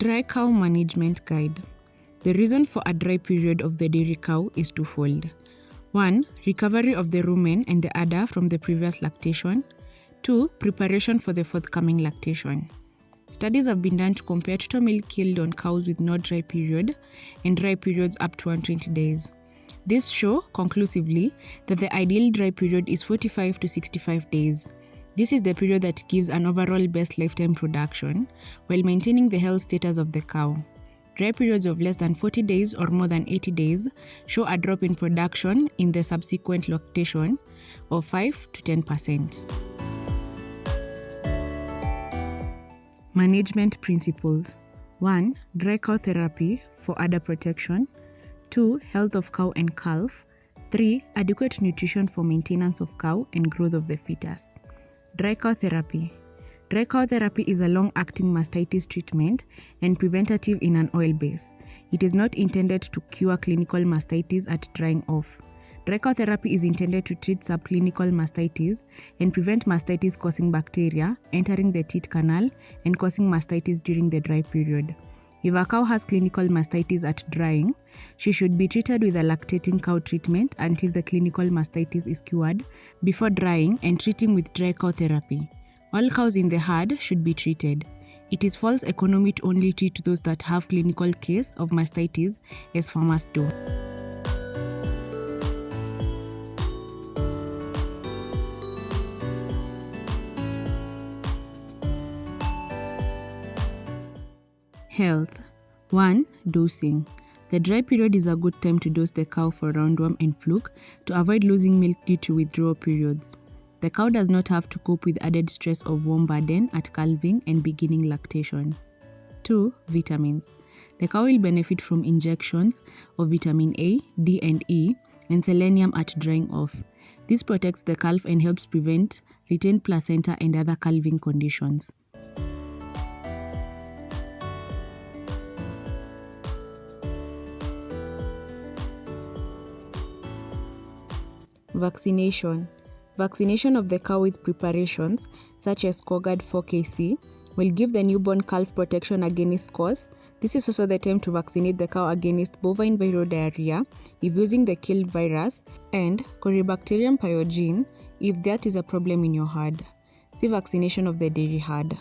Dry cow management guide. The reason for a dry period of the dairy cow is twofold. 1. Recovery of the rumen and the udder from the previous lactation. 2. Preparation for the forthcoming lactation. Studies have been done to compare total milk yield on cows with no dry period and dry periods up to 120 days. These show conclusively that the ideal dry period is 45 to 65 days. This is the period that gives an overall best lifetime production while maintaining the health status of the cow. Dry periods of less than 40 days or more than 80 days show a drop in production in the subsequent lactation of 5 to 10%. Management principles. 1. Dry cow therapy for udder protection. 2. Health of cow and calf. 3. Adequate nutrition for maintenance of cow and growth of the fetus. Dry cow therapy. Dry cow therapy is a long-acting mastitis treatment and preventative in an oil base. It is not intended to cure clinical mastitis at drying off. Dry cow therapy is intended to treat subclinical mastitis and prevent mastitis-causing bacteria entering the teat canal and causing mastitis during the dry period. If a cow has clinical mastitis at drying, she should be treated with a lactating cow treatment until the clinical mastitis is cured before drying and treating with dry cow therapy. All cows in the herd should be treated. It is false economy to only treat those that have clinical case of mastitis, as farmers do. Health. 1. Dosing. The dry period is a good time to dose the cow for roundworm and fluke to avoid losing milk due to withdrawal periods. The cow does not have to cope with added stress of worm burden at calving and beginning lactation. 2. Vitamins. The cow will benefit from injections of vitamin A, D and E, and selenium at drying off. This protects the calf and helps prevent retained placenta and other calving conditions. Vaccination. Vaccination of the cow with preparations such as Cogard 4KC will give the newborn calf protection against COS. This is also the time to vaccinate the cow against bovine viral diarrhea if using the killed virus and Corybacterium pyogene if that is a problem in your herd. See vaccination of the dairy herd.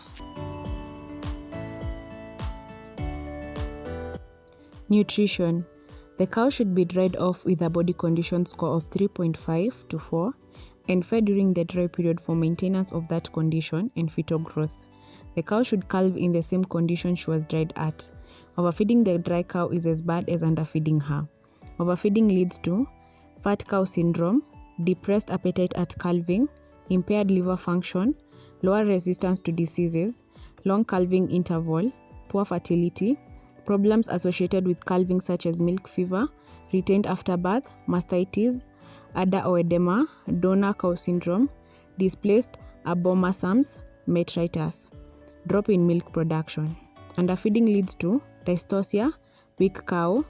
Nutrition. The cow should be dried off with a body condition score of 3.5 to 4 and fed during the dry period for maintenance of that condition and fetal growth. The cow should calve in the same condition she was dried at. Overfeeding the dry cow is as bad as underfeeding her. Overfeeding leads to fat cow syndrome, depressed appetite at calving, impaired liver function, lower resistance to diseases, long calving interval, poor fertility, problems associated with calving such as milk fever, retained afterbirth, mastitis, udder or edema, donor cow syndrome, displaced abomasums, metritis, drop in milk production. Underfeeding leads to dystocia, weak cow,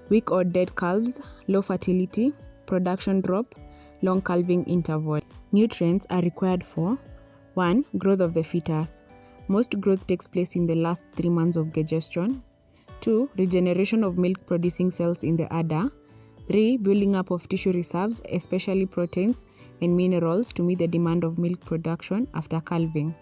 weak or dead calves, low fertility, production drop, long calving interval. Nutrients are required for 1. Growth of the fetus. Most growth takes place in the last 3 months of digestion. 2. Regeneration of milk-producing cells in the udder. 3. Building up of tissue reserves, especially proteins and minerals to meet the demand of milk production after calving.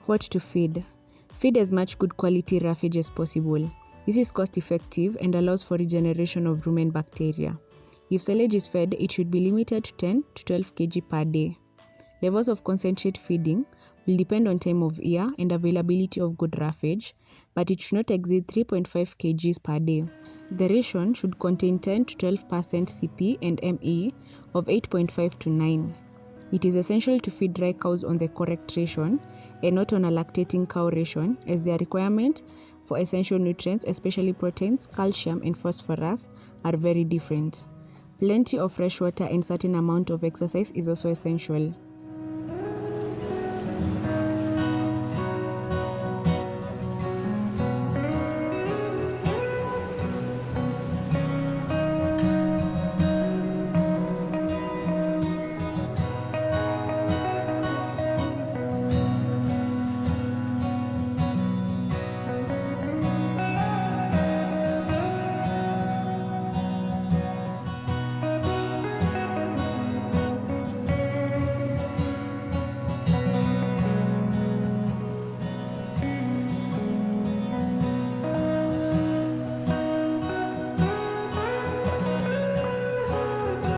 What to feed? Feed as much good quality roughage as possible. This is cost effective and allows for regeneration of rumen bacteria. If silage is fed, it should be limited to 10 to 12 kg per day. Levels of concentrate feeding will depend on time of year and availability of good roughage, but it should not exceed 3.5 kg per day. The ration should contain 10 to 12% CP and ME of 8.5 to 9. It is essential to feed dry cows on the correct ration and not on a lactating cow ration, as their requirement for essential nutrients, especially proteins, calcium and phosphorus, are very different. Plenty of fresh water and certain amount of exercise is also essential.